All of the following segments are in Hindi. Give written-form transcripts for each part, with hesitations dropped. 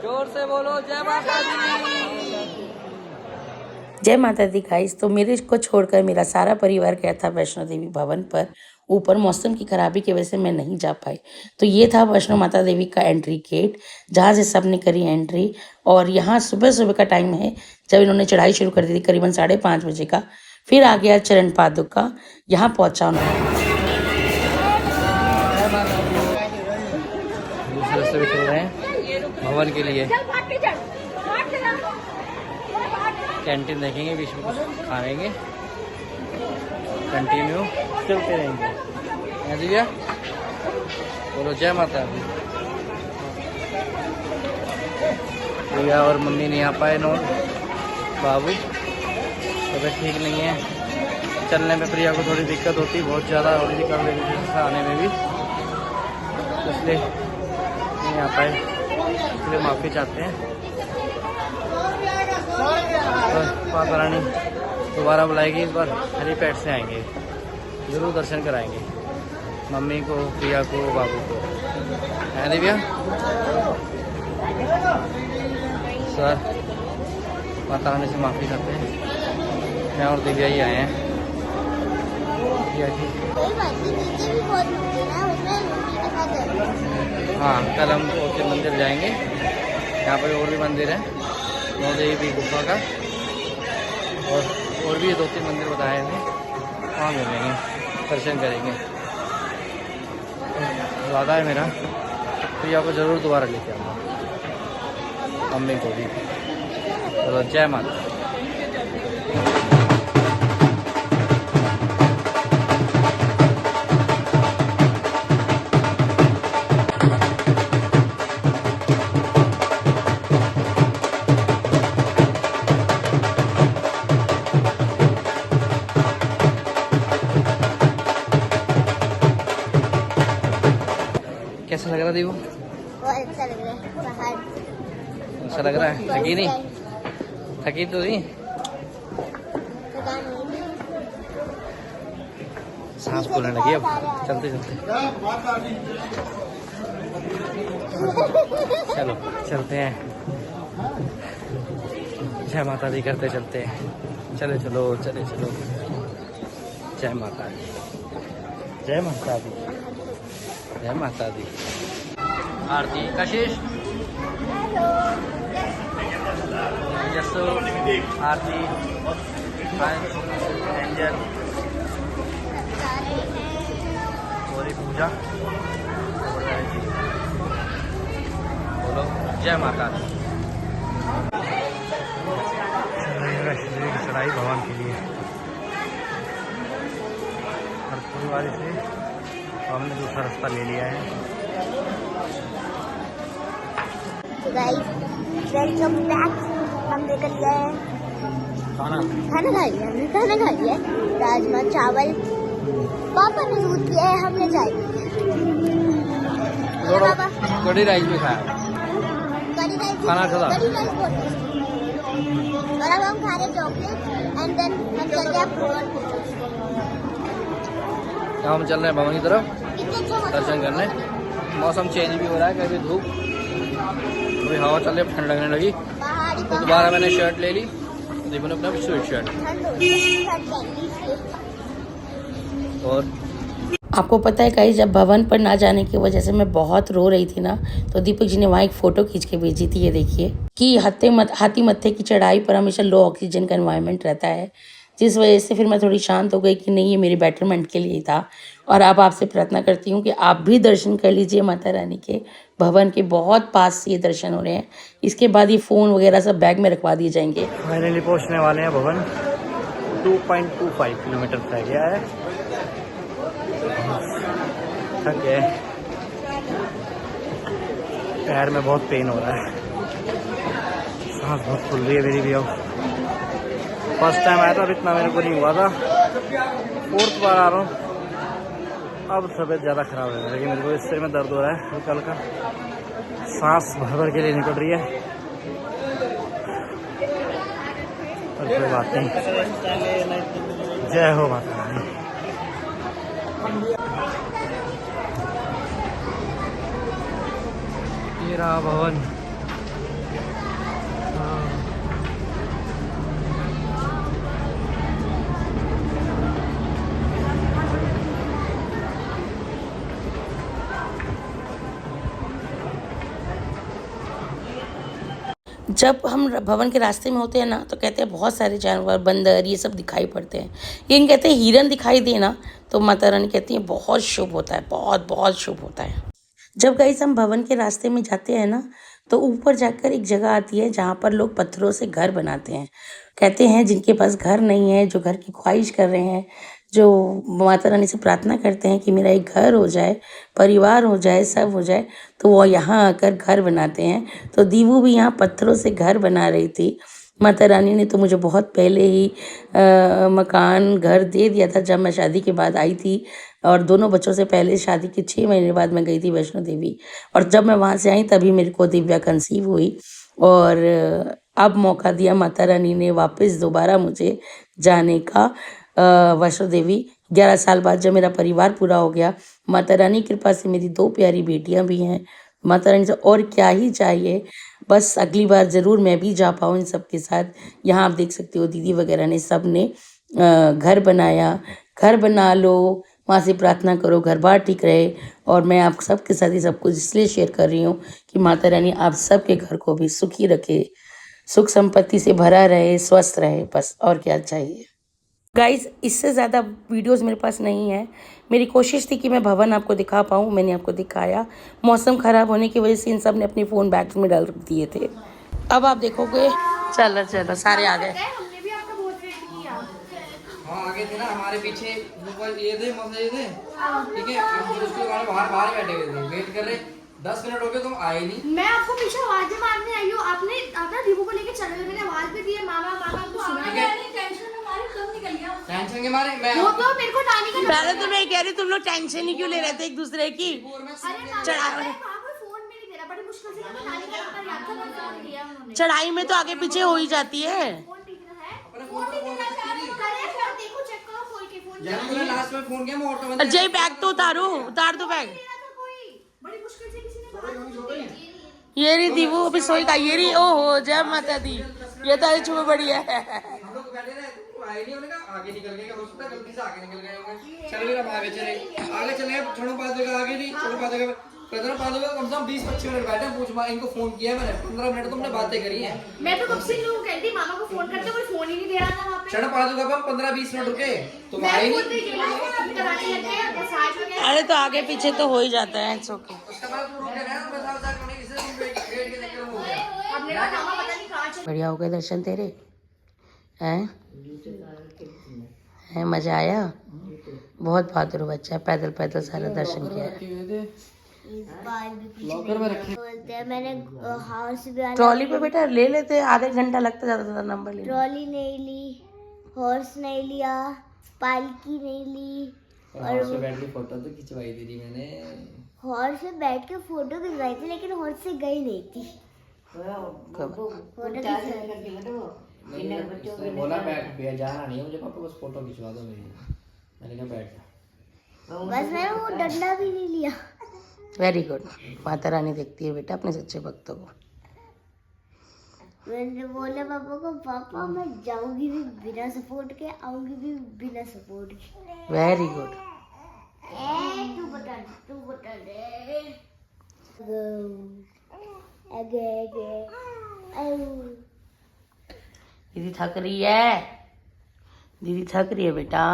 जोर से बोलो जय माता दी। जय माता दी गाइस। तो मेरे को छोड़कर मेरा सारा परिवार गया था वैष्णो देवी भवन पर। ऊपर मौसम की खराबी की वजह से मैं नहीं जा पाई। तो ये था वैष्णो माता देवी का एंट्री गेट, जहाँ से सबने करी एंट्री। और यहाँ सुबह सुबह का टाइम है जब इन्होंने चढ़ाई शुरू कर दी थी, करीबन 5:30 बजे का। फिर आ गया चरण पादुका, यहाँ पहुँचा उन्होंने। दूसरे से भी चल रहे हैं भवन के लिए। कैंटीन देखेंगे, बीच में कुछ खाएंगे, कंटिन्यू चलते रहेंगे। है दिव्या, बोलो जय माता दी। दिव्या और मम्मी नहीं आ पाए, नो बाबू तबीयत ठीक नहीं है। चलने में प्रिया को थोड़ी दिक्कत होती, बहुत ज़्यादा हो रही थी कल से आने में भी, इसलिए नहीं आ पाए, इसलिए माफ़ी चाहते हैं। तो माता रानी दोबारा बुलाएगी, इस बार हेलीपैड से आएंगे, ज़रूर दर्शन कराएंगे मम्मी को, प्रिया को, बाबू को। है दिव्या सर, माता रानी से माफ़ी करते हैं। मैं और दिव्या ही आए हैं। हाँ, कल हम और मंदिर जाएंगे, यहाँ पर और भी मंदिर है, नौ देवी गुफा का, और भी 2-3 मंदिर बताए हैं, वहाँ मिलेंगे, दर्शन करेंगे। वादा है मेरा, तो आपको ज़रूर दोबारा लेके आऊँगा, मम्मी को भी। चलो जय माता। कैसा लग रहा दीवू? बहुत अच्छा लग रहा है, पहाड़ अच्छा लग रहा है। थकी नहीं? थकी तो नहीं? सांस फूलने लगी अब चलते चलते। चलो चलते हैं, जय माता दी करते चलते हैं। चले चलो, चले चलो, जय माता दी, जय माता दी, जय माता दी। आरती कशिश, यशो, आरती, एंजल, गौरी पूजा, बोलो जय माता दी। वैष्णो देवी की चढ़ाई भवन के लिए हरपुर से हमने दूसरा रास्ता ले लिया है। Welcome back. हम लेकर गए हैं खाना खा लिया, हमने खाना खा लिया, राजमा चावल। पापा ने दूध किया है, हमने चाय पी है। कड़ी राइस भी खाया, खाना खा। और अब हम खा रहे चॉकलेट एंड देन हम चल गए हम चल रहे हैं भवन की तरफ दर्शन करने। मौसम चेंज भी हो रहा है, कभी धूप, कभी हवा चल रही, ठंड लगने लगी, तो दोबारा मैंने शर्ट ले ली, देखो अपना स्वेट शर्ट। और आपको पता है गाइस, जब भवन पर ना जाने की वजह से मैं बहुत रो रही थी ना, तो दीपक जी ने वहाँ एक फ़ोटो खींच के भेजी थी। ये देखिए कि हाथी मत्थे की चढ़ाई पर हमेशा लो ऑक्सीजन का एनवायरनमेंट रहता है, जिस वजह से फिर मैं थोड़ी शांत हो गई कि नहीं, ये मेरे बेटरमेंट के लिए ही था। और अब आपसे प्रार्थना करती हूँ कि आप भी दर्शन कर लीजिए माता रानी के। भवन के बहुत पास से ये दर्शन हो रहे हैं। इसके बाद ये फ़ोन वगैरह सब बैग में रखवा दिए जाएंगे। फाइनली पहुँचने वाले हैं भवन। 2.25 किलोमीटर रह गया है। थक गए, पैर में बहुत पेन हो रहा है, सांस बहुत फूल रही है मेरी भी। अब फर्स्ट टाइम आया था, अब इतना मेरे को नहीं हुआ था, 4th बार आ रहा हूँ। अब तबीयत ज़्यादा खराब है मेरी, मेरे को इस सिर में दर्द हो रहा है हल्का हल्का, सांस भर भर के लिए निकल रही है, पर कोई बात नहीं। जय हो माता रानी। ये रहा भवन, जब हम भवन के रास्ते में होते हैं ना तो कहते हैं बहुत सारे जानवर, बंदर, ये सब दिखाई पड़ते हैं। लेकिन कहते हैं हिरन दिखाई दे ना तो माता रानी कहती है बहुत शुभ होता है, बहुत बहुत शुभ होता है। जब गाइस हम भवन के रास्ते में जाते हैं ना तो ऊपर जाकर एक जगह आती है जहाँ पर लोग पत्थरों से घर बनाते हैं। कहते हैं जिनके पास घर नहीं है, जो घर की ख्वाहिश कर रहे हैं, जो माता रानी से प्रार्थना करते हैं कि मेरा एक घर हो जाए, परिवार हो जाए, सब हो जाए, तो वो यहाँ आकर घर बनाते हैं। तो दीवू भी यहाँ पत्थरों से घर बना रही थी। माता रानी ने तो मुझे बहुत पहले ही मकान घर दे दिया था जब मैं शादी के बाद आई थी, और दोनों बच्चों से पहले शादी के 6 महीने बाद मैं गई थी वैष्णो देवी, और जब मैं वहाँ से आई तभी मेरे को दिव्या कंसीव हुई। और अब मौका दिया माता रानी ने वापस दोबारा मुझे जाने का वैष्णो देवी। 11 साल बाद जब मेरा परिवार पूरा हो गया, माता रानी की कृपा से मेरी 2 प्यारी बेटियां भी हैं। माता रानी से और क्या ही चाहिए। बस अगली बार ज़रूर मैं भी जा पाऊँ इन सब के साथ। यहाँ आप देख सकते हो दीदी वगैरह ने सब ने घर बनाया। घर बना लो, वहाँ से प्रार्थना करो, घर बार ठीक रहे। और मैं आप सबके साथ ये सब कुछ इसलिए शेयर कर रही हूँ कि माता रानी आप सबके घर को भी सुखी रखे, सुख संपत्ति से भरा रहे, स्वस्थ रहे, बस और क्या चाहिए। गाइस इससे ज़्यादा वीडियोस मेरे पास नहीं है। मेरी कोशिश थी कि मैं भवन आपको दिखा पाऊँ, मैंने आपको दिखाया। मौसम ख़राब होने की वजह से इन सब ने अपने फ़ोन बैग्स में डाल दिए थे। अब आप देखोगे, चलो चलो सारे आ गए। हमने भी आपका बहुत वेट किया। हाँ आगे थे ना हमारे पीछे, ये थे मजे ये थे, ठीक है। हम जो उसके बाहर बैठे हुए थे, वेट कर रहे। 10 मिनट हो गए, तुम आए नहीं। मैं आपको पीछे आवाजें मारने आई हूँ, आपने अपना दीपू को लेके चले गए, मैंने आवाज भी दी है मामा मामा, आपको सुना है? टेंशन के मारे मैं वो तो मेरे को नानी का पहले तो मैं कह रही तुम लोग टेंशन ही क्यों ले रहे थे एक दूसरे की। फोन में नहीं दे रहा, बड़ी मुश्किल से मेरे को नानी का नंबर याद था, मैंने फोन लिया उन्होंने। चढ़ाई में तो आगे पीछे हो ही जाती है। फोन दिखना है, फोन दिखना है, करे फोन देखो, चेक करो कोई के फोन। जब मैंने लास्ट में फोन किया मैं ऑटो में अजय बैग तो उतारो, उतार दो बैग। बड़ी मुश्किल से किसी ने बात की। ये रही दीवू अभी सोई का, ये रही। ओहो जय माता दी, ये तो छुप बड़ी है। हम लोग बैठे रहे, तुम आए नहीं, उन्होंने कहा आगे निकल गए, हो सकता है गलती से आगे निकल गए होंगे। चलो फिर हम आगे चले छोड़ो पादे का आगे नहीं, छोड़ो पादे का कदर पादे का कम से कम 20-25 मिनट बैठे पूछ मार, इनको फोन किया मैंने 15 मिनट तुमने बातें करी हैं। मैं तो कब से लोग कहती मामा को फोन करते, कोई फोन ही नहीं दे रहा था वहां पे। चढ़ पादे का 15-20 मिनट रुके, तुम आए नहीं। अरे तो आगे पीछे तो हो ही जाता है, इट्स ओके। उसके बाद तुम रुके रहे, बस आवाज करने इसे तुम वेट के चक्कर में हो गया। अब मेरा मामा पता नहीं कहां चले। बढ़िया हो गए दर्शन तेरे हैं? मजा आया? बहुत बहादुर बच्चा है, पैदल पैदल सारा दर्शन किया है। मैंने हाउस भी ट्रॉली पे बेटा ले लेते, आधे घंटा लगता ज्यादा नंबर ले। ट्रॉली नहीं ली, हॉर्स नहीं लिया, पालकी नहीं ली, और से बैठ के फोटो तो खिंचवाई थी मैंने। हॉर्स पे बैठ के फोटो खिंचवाई थी, लेकिन हॉर्स से गई नहीं थी। फोटो बोला बैठ जाना नहीं है मुझे पापा, बस फोटो खिंचवा दो मेरी। मैंने कहा बैठ जा, बस मैंने वो डंडा भी नहीं लिया। वेरी गुड, माता रानी देखती है बेटा अपने सच्चे भक्तों को। मैंने बोला पापा को, पापा मैं जाऊंगी भी बिना सपोर्ट के, आऊंगी भी बिना सपोर्ट के। Very good. तू बता दे। दीदी थक रही है, दीदी थक रही है बेटा।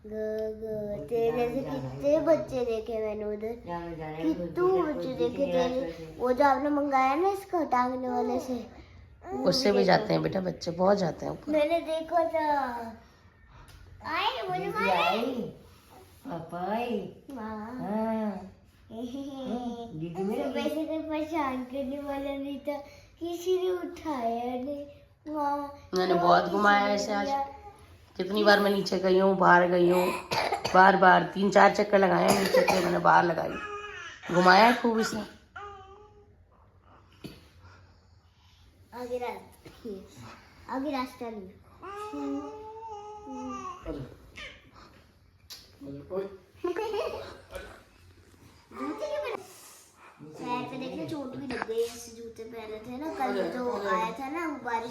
तेरे जैसे कितने बच्चे देखे मैंने उधर, कितने बच्चे देखे तेरे। वो जो आपने मंगाया ना इसको टांगने वाले से, उससे भी जाते हैं बेटा बच्चे, बहुत जाते हैं ऊपर। मैंने देखा था। आए मुझे पापा वैसे कोई परेशान करने वाला नहीं था, किसी ने उठाया नहीं। मैंने बहुत घुमाया ऐसे आज, कितनी बार मैं नीचे गई हूँ, बाहर गई हूँ, बार बार 3-4 चक्कर लगाए हैं नीचे के, मैंने बाहर लगाई, घुमाया है खूब इसने। आगे रास्ता नहीं। पैर पे देखने चोट भी लग गई, ऐसे जूते पहने थे ना कल, जो आया था ना बारिश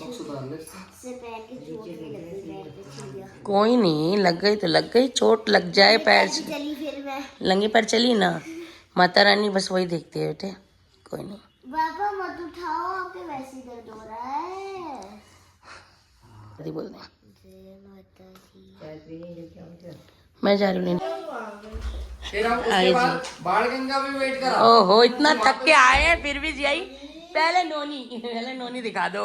से पैर की चोट भी लग गई, पैर पे छिल गया। कोई नहीं, लग गई तो लग गई, चोट लग जाए पैर से। चली फिर मैं लंगे पैर चली ना, माता रानी बस वही देखती है बेटे, कोई नहीं। बाबा मत उठाओ, आपके वैसे दर्द हो रहा है। बोल दे जय माता दी। मैं जा रही हूँ। बाढ़ गंगा भी वेट करा। ओहो इतना थक के आए हैं फिर भी जी आई। पहले नोनी दिखा दो।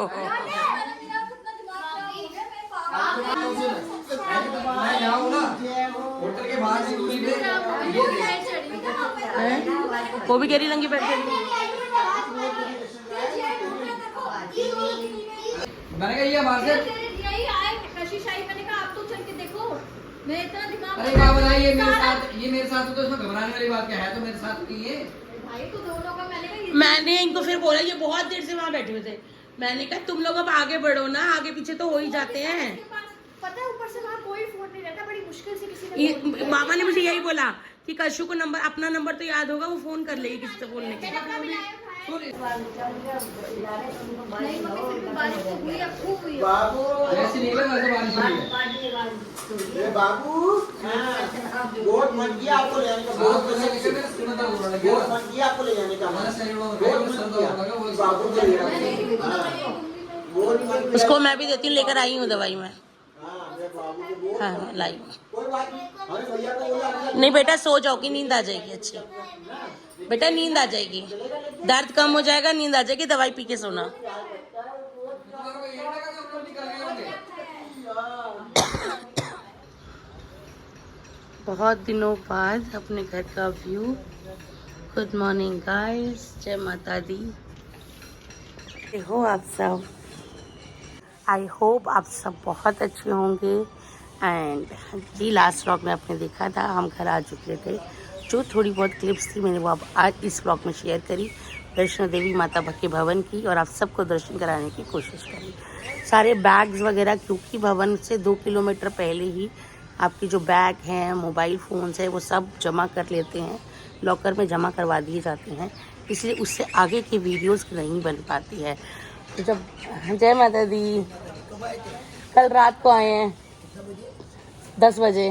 होटल के बाहर से वो भी कह रही लंगी पैर बनेगा ये बाहर से। मैं इतना दिमाग अरे क्या बताइए ये मेरे साथ तो इसमें घबराने वाली बात क्या है, तो मेरे साथ नहीं है भाई तो दोनों का मैंने इनको फिर बोला, ये बहुत देर से वहाँ बैठे हुए थे। मैंने कहा तुम लोग अब आगे बढ़ो ना, आगे पीछे तो हो ही जाते हैं। पता है ऊपर से वहाँ कोई फोन नहीं रहता, बड़ी मुश्किल से किसी ने मामा ने मुझे यही बोला कि कशु को नंबर, अपना नंबर तो याद होगा, वो फोन कर लेगी किसी से बोलने के। नहीं मम्मी फिर भी बारिश तो हुई, अब खूब हुई है। ऐसे नहीं लगा तो बारिश हुई है। बाबू वोट मत किया आपको ले जाने का, वोट मत किया आपको ले जाने का, बाबू को ले जाने का, वोट मत। उसको मैं भी देती हूँ, लेकर आई हूँ दवाई में। हाँ लाई। कोई बात नहीं, अरे भैया को बोला नहीं बेटा सो जाओ कि नींद आ जाएगी अच्छी। बेटा नींद आ जाएगी, दर्द कम हो जाएगा, नींद आ जाएगी, दवाई पी के सोना। बहुत दिनों बाद अपने घर का व्यू। गुड मॉर्निंग गाइस, जय माता दी। हो आप सब, आई होप आप सब बहुत अच्छे होंगे। एंड जी लास्ट व्लॉग में आपने देखा था हम घर आ चुके थे, जो थोड़ी बहुत क्लिप्स थी मैंने वो अब आज इस व्लॉग में शेयर करी, वैष्णो देवी माता के भवन की, और आप सबको दर्शन कराने की कोशिश करी। सारे बैग्स वगैरह, क्योंकि भवन से 2 किलोमीटर पहले ही आपकी जो बैग हैं, मोबाइल फ़ोन्स है, वो सब जमा कर लेते हैं, लॉकर में जमा करवा दिए जाते हैं, इसलिए उससे आगे की वीडियोस नहीं बन पाती है। तो जब जय माता दी, कल रात को आए हैं 10 बजे,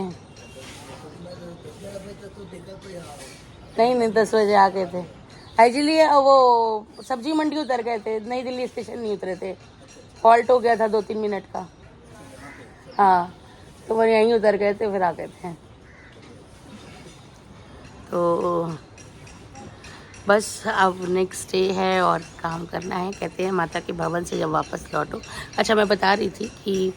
नहीं 10 बजे आ गए थे एक्चुअली। वो सब्जी मंडी उतर गए थे, नई दिल्ली स्टेशन नहीं उतरे थे, हॉल्ट हो गया था 2-3 मिनट का। हाँ तो वो यहीं उतर गए थे, फिर आ गए थे। तो बस अब नेक्स्ट डे है और काम करना है। कहते हैं माता के भवन से जब वापस लौटो। अच्छा मैं बता रही थी कि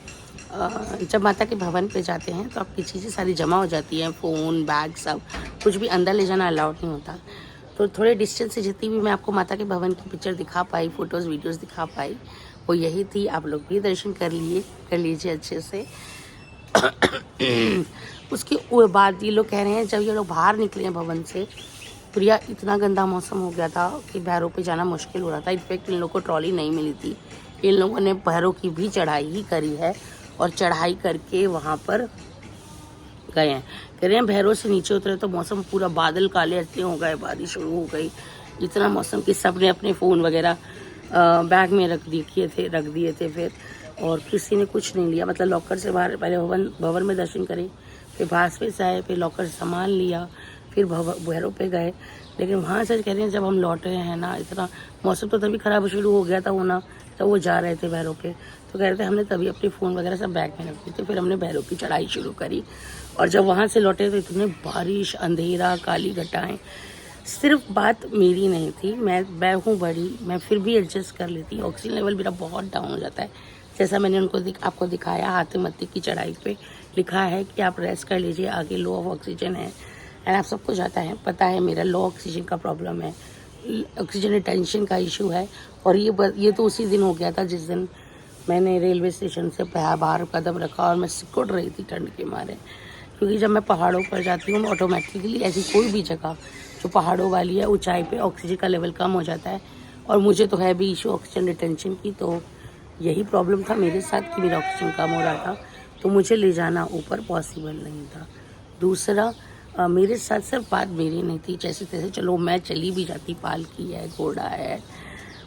जब माता के भवन पे जाते हैं तो आपकी चीज़ें सारी जमा हो जाती हैं, फ़ोन, बैग, सब कुछ भी अंदर ले जाना अलाउड नहीं होता। तो थोड़े डिस्टेंस से जितनी भी मैं आपको माता के भवन की पिक्चर दिखा पाई, फ़ोटोज़ वीडियोज़ दिखा पाई, वो यही थी। आप लोग भी दर्शन कर लीजिए अच्छे से। उसके बाद ये लोग कह रहे हैं जब ये लोग बाहर निकले हैं भवन से, प्रिया इतना गंदा मौसम हो गया था कि भैरव पे जाना मुश्किल हो रहा था। इनफैक्ट इन लोगों को ट्रॉली नहीं मिली थी। इन लोगों ने भैरव की भी चढ़ाई ही करी है और चढ़ाई करके वहाँ पर गए हैं। कह रहे हैं भैरव से नीचे उतरे तो मौसम पूरा बादल काले इतने हो गए, बारिश शुरू हो गई, इतना मौसम कि सब ने अपने फ़ोन वगैरह बैग में रख दिए थे फिर, और किसी ने कुछ नहीं लिया। मतलब लॉकर से बाहर पहले भवन में दर्शन करे, फिर बाहर से आए, फिर लॉकर से सामान लिया, फिर भैरव पे गए। लेकिन वहाँ से कह रहे हैं जब हम लौट रहे हैं ना, इतना मौसम तो तभी ख़राब शुरू हो गया था वो ना, तो वो जा रहे थे भैरव पे, तो कह रहे थे हमने तभी अपने फ़ोन वगैरह सब बैग में रख दिए थे। फिर हमने भैरव की चढ़ाई शुरू करी, और जब वहाँ से लौटे तो इतने बारिश, अंधेरा, काली घटाएं। सिर्फ बात मेरी नहीं थी, मैं हूँ बड़ी, मैं फिर भी एडजस्ट कर लेती। ऑक्सीजन लेवल मेरा बहुत डाउन हो जाता है। जैसा मैंने आपको दिखाया, हाथीमती की चढ़ाई पे लिखा है कि आप रेस्ट कर लीजिए, आगे लो ऑफ ऑक्सीजन है। एंड आप सबको जाता है, पता है मेरा लो ऑक्सीजन का प्रॉब्लम है, ऑक्सीजन रिटेंशन का इशू है। और ये तो उसी दिन हो गया था जिस दिन मैंने रेलवे स्टेशन से बाहर कदम रखा और मैं सिकुड़ रही थी ठंड के मारे। क्योंकि जब मैं पहाड़ों पर जाती हूँ ऑटोमेटिकली ऐसी कोई भी जगह जो पहाड़ों वाली है, ऊंचाई पे ऑक्सीजन का लेवल कम हो जाता है। और मुझे तो है भी इशू ऑक्सीजन रिटेंशन की, तो यही प्रॉब्लम था मेरे साथ कि मेरा ऑक्सीजन कम हो रहा था, तो मुझे ले जाना ऊपर पॉसिबल नहीं था। दूसरा मेरे साथ सिर्फ बात मेरी नहीं थी, जैसे तैसे चलो मैं चली भी जाती, पालकी है, घोड़ा है,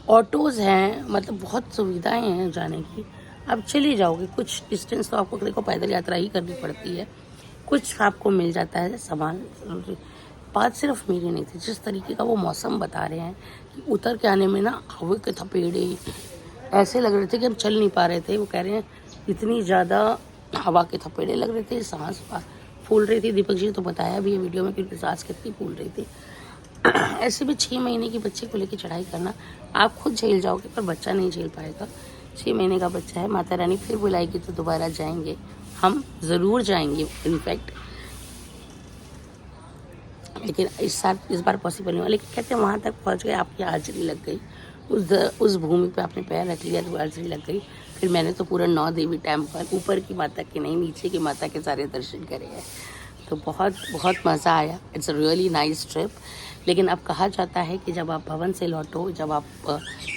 ऑटोज़ हैं, मतलब बहुत सुविधाएं हैं जाने की। अब चली जाओगे, कुछ डिस्टेंस तो आपको देखो पैदल यात्रा ही करनी पड़ती है, कुछ आपको मिल जाता है सामान, बात सिर्फ मेरी नहीं थी, जिस तरीके का वो मौसम बता रहे हैं कि उतर के आने में ना हवा के थपेड़े ऐसे लग रहे थे कि हम चल नहीं पा रहे थे। वो कह रहे हैं इतनी ज़्यादा हवा के थपेड़े लग रहे थे, सांस फूल रही थी। दीपक जी ने तो बताया भी है वीडियो में कि उनकी सांस कितनी फूल रही थी। ऐसे भी 6 महीने की बच्चे को लेकर चढ़ाई करना, आप खुद झेल जाओगे पर बच्चा नहीं झेल पाएगा। 6 महीने का बच्चा है। माता रानी फिर बुलाएगी तो दोबारा जाएंगे, हम ज़रूर जाएंगे इनफैक्ट, लेकिन इस बार पॉसिबल नहीं हुआ। लेकिन कहते हैं वहाँ तक पहुँच गए, आपकी हाजिरी लग गई, उस भूमि पे आपने पैर रख लिया तो हाजिरी लग गई। फिर मैंने तो पूरा 9 देवी टेम्पल, ऊपर की माता के नहीं नीचे की माता के सारे दर्शन करे हैं, तो बहुत बहुत मज़ा आया। It's a really nice trip. लेकिन अब कहा जाता है कि जब आप भवन से लौटो, जब आप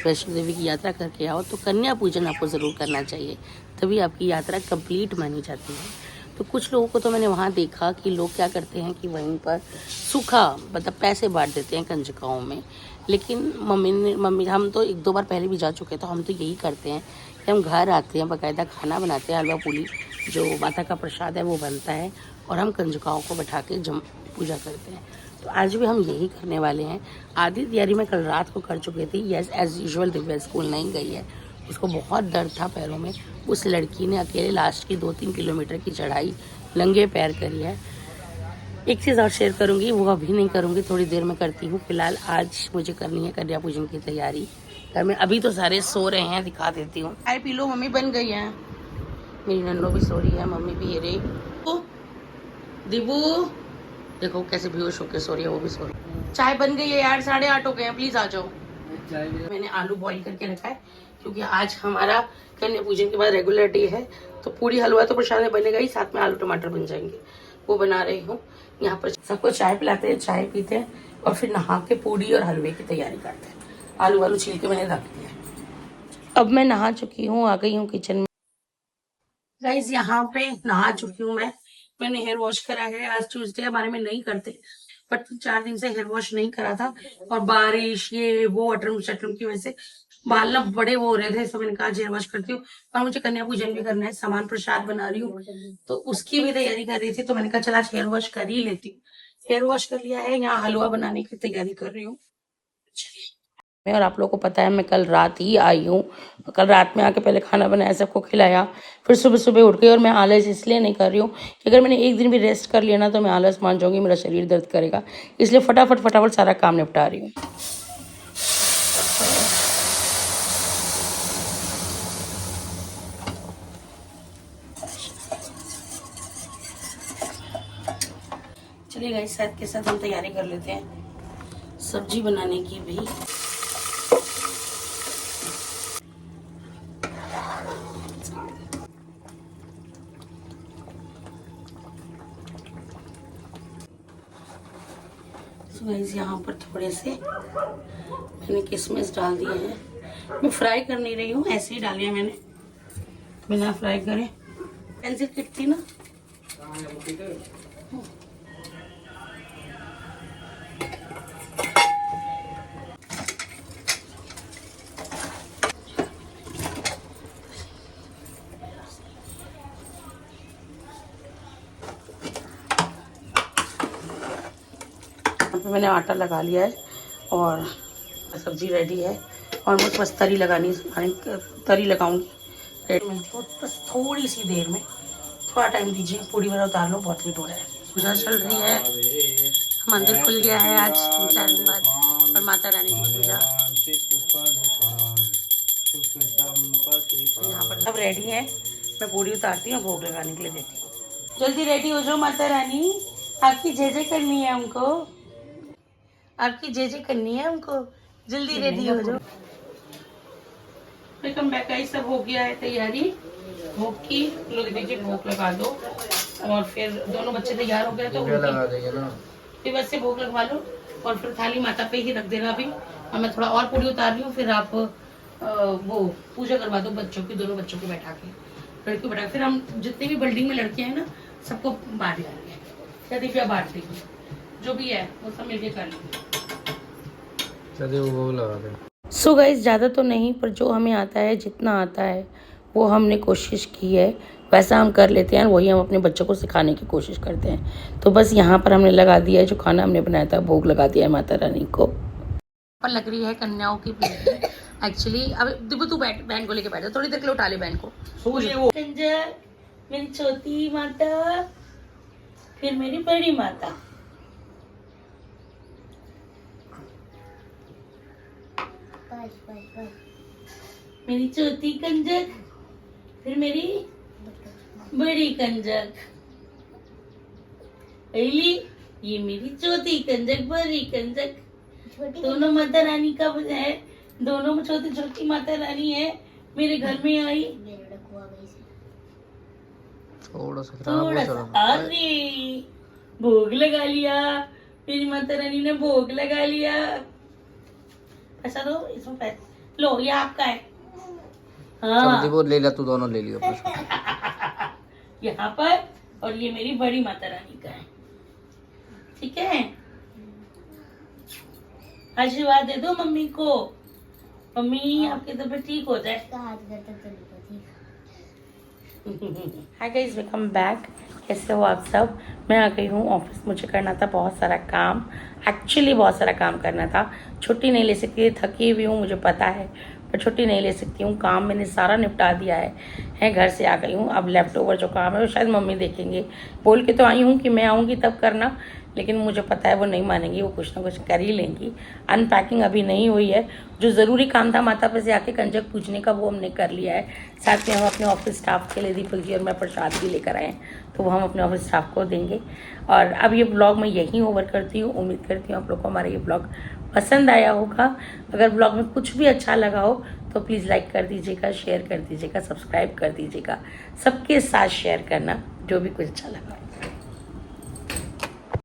वैष्णो देवी की यात्रा करके आओ तो कन्या पूजन आपको ज़रूर करना चाहिए, तभी आपकी यात्रा कंप्लीट मानी जाती है। तो कुछ लोगों को तो मैंने वहाँ देखा कि लोग क्या करते हैं कि वहीं पर सूखा मतलब पैसे बांट देते हैं कंजकाओं में। लेकिन मम्मी हम तो 1-2 बार पहले भी जा चुके हैं, तो हम तो यही करते हैं कि हम घर आते हैं, बाकायदा खाना बनाते हैं, हलवा पूरी जो माता का प्रसाद है वो बनता है, और हम कंजकाओं को बैठा के पूजा करते हैं। तो आज भी हम यही करने वाले हैं। आधी तैयारी मैं कल रात को कर चुकी थी। Yes, as usual Divya school नहीं गई है, उसको बहुत दर्द था पैरों में। उस लड़की ने अकेले लास्ट की 2-3 किलोमीटर की चढ़ाई नंगे पैर करी है। एक चीज़ और शेयर करूंगी, वो अभी नहीं करूंगी, थोड़ी देर में करती हूँ। फिलहाल आज मुझे करनी है कन्या पूजन की तैयारी घर में। अभी तो सारे सो रहे हैं, दिखा देती हूँ। चाय पी लो, मम्मी बन गई है, मेरी नन्नो भी सो रही है, मम्मी भी ये रही। दिबू देखो कैसे बेहोश होकर सो रही है, वो भी सो रही है। चाय बन गई है यार, 8:30 हो गए हैं, प्लीज आ जाओ। मैंने आलू बॉईल करके रखा है क्योंकि आज हमारा कन्या पूजन के बाद रेगुलर डे है, तो पूरी हलवा तो प्रसाद बनेगा ही, साथ में आलू टमाटर बन जाएंगे, वो बना रही हूँ। यहाँ पर सबको चाय पिलाते हैं, चाय पीते हैं, और फिर नहा के पूड़ी और हलवे की तैयारी करते हैं। आलू छील के मैंने रख दिया। अब मैं नहा चुकी हूँ, आ गई हूँ किचन में। गाइस यहाँ पे नहा चुकी हूँ मैंने हेयर वॉश करा है। आज ट्यूसडे हमारे में नहीं करते, बट 4 दिन से हेयर वॉश नहीं करा था, और बारिश ये वो अटरम शटरम की वजह से बाल ना बड़े वो हो रहे थे, तो मैंने कहा हेयर वॉश करती हूँ। और मुझे कन्या पूजन भी करना है, सामान प्रसाद बना रही हूँ, तो उसकी भी तैयारी कर रही थी, तो मैंने कहा चला हेयर वॉश कर ही लेती हूँ। हेयर वॉश कर लिया है, यहाँ हलवा बनाने की तैयारी कर रही हूँ। और आप लोगों को पता है मैं कल रात ही आई हूँ। कल रात में आके पहले खाना बनाया, सबको खिलाया, फिर सुबह सुबह उठ गई। और मैं आलस इसलिए नहीं कर रही हूँ कि अगर मैंने एक दिन भी रेस्ट कर लिया ना तो मैं आलस मान जाऊंगी, मेरा शरीर दर्द करेगा, इसलिए फटाफट सारा काम निपटा रही हूँ। चलिए गाइस, साथ के साथ हम तैयारी कर लेते हैं सब्जी बनाने की भी। गाइस यहाँ पर थोड़े से मैंने किशमिश डाल दिए हैं। मैं फ्राई कर नहीं रही हूँ, ऐसे ही डाली है मैंने, बिना फ्राई करे। पेंसिल किट थी ना, मैंने आटा लगा लिया है और सब्जी रेडी है। और मुझे बस तरी लगानी, तरी लगाऊंगी, रेडी मिलती है बस थोड़ी सी देर में, थोड़ा टाइम दीजिए। पूरी वाला उतार लो, बहुत लेट हो रहा है। पूजा चल रही है, मंदिर खुल गया है आज 4 दिन बाद, और माता रानी की पूजा। यहाँ पर सब रेडी है, मैं पूरी उतारती हूँ, भोग लगाने के लिए देती हूँ। जल्दी रेडी हो जाओ माता रानी, आपकी जय करनी है हमको, आपकी जय करनी है हमको, जल्दी रेडी हो जाओ। वेलकम बैक गाइस, सब हो गया है तैयारी भोग की। लो दीजिए, भोग लगा दो। और फिर दोनों बच्चे तैयार हो गए तो लगा देंगे ना, फिर बस से भोग लगवा लो, और फिर थाली माता पे ही रख देना अभी। और मैं थोड़ा और पूरी उतार रही हूँ, फिर आप वो पूजा करवा दो बच्चों की, दोनों बच्चों को बैठा के, लड़की बैठा के। फिर हम जितने भी बिल्डिंग में लड़कियां हैं ना, सबको बांट लेंगे, या दिव्या बांट देंगे, जो भी है वो सब मिलके कर लेंगे। सो गाइस, ज़्यादा तो नहीं, पर जो हमें आता है, जितना आता है वो हमने कोशिश की है वैसा हम कर लेते हैं और वही हम अपने बच्चों को सिखाने की कोशिश करते हैं। तो बस यहाँ पर हमने लगा दिया है जो खाना हमने बनाया था, भोग लगा दिया है माता रानी को। पर लग रही है कन्याओं की प्रीति एक्चुअली। अब दिबू तू बैठ, बहन को लेके बैठ जा, थोड़ी देर के लिए उठा ले बहन को। कंजर, मेरी छोटी माता, फिर मेरी बड़ी माता। बस बस बस। मेरी छोटी कंजक, फिर मेरी बड़ी कंजक। अली, ये मेरी छोटी कंजक, बड़ी कंजक। छोटी दोनों माता रानी का है, दोनों छोटी छोटी माता रानी है मेरे घर में आई। थोड़ा सा थोड़ा सा, अरे भोग लगा लिया, मेरी माता रानी ने भोग लगा लिया। पैसा दो, इसमें पैसा लो, ये आपका है। हाँ, वो ले ला, तू दोनों ले लियो। यहाँ पर, और ये मेरी बड़ी माता रानी का है, ठीक है। आशीर्वाद दे दो मम्मी को, मम्मी आपकी तबीयत ठीक हो जाए। Hi guys, welcome back. कैसे हो आप सब? मैं आ गई हूँ ऑफिस। मुझे करना था बहुत सारा काम, एक्चुअली बहुत सारा काम करना था। छुट्टी नहीं ले सकती, थकी हुई हूँ मुझे पता है, पर छुट्टी नहीं ले सकती हूँ। काम मैंने सारा निपटा दिया है घर से आ गई हूँ। अब लेफ्ट ओवर जो काम है वो शायद मम्मी देखेंगे। बोल के तो आई हूँ कि मैं आऊँगी तब करना, लेकिन मुझे पता है वो नहीं मानेंगी, वो कुछ ना कुछ कर ही लेंगी। अनपैकिंग अभी नहीं हुई है। जो ज़रूरी काम था माता पे से आके कंजक पूजने का, वो हमने कर लिया है। साथ में हम अपने ऑफिस स्टाफ के लिए दीपक जी और मैं प्रसाद भी लेकर आए हैं, तो वो हम अपने ऑफिस स्टाफ को देंगे। और अब ये ब्लॉग मैं यहीं ओवर करती हूँ। उम्मीद करती हूँ आप लोग को हमारा ये ब्लॉग पसंद आया होगा। अगर ब्लॉग में कुछ भी अच्छा लगा हो तो प्लीज़ लाइक कर दीजिएगा, शेयर कर दीजिएगा, सब्सक्राइब कर दीजिएगा। सबके साथ शेयर करना जो भी कुछ अच्छा लगा।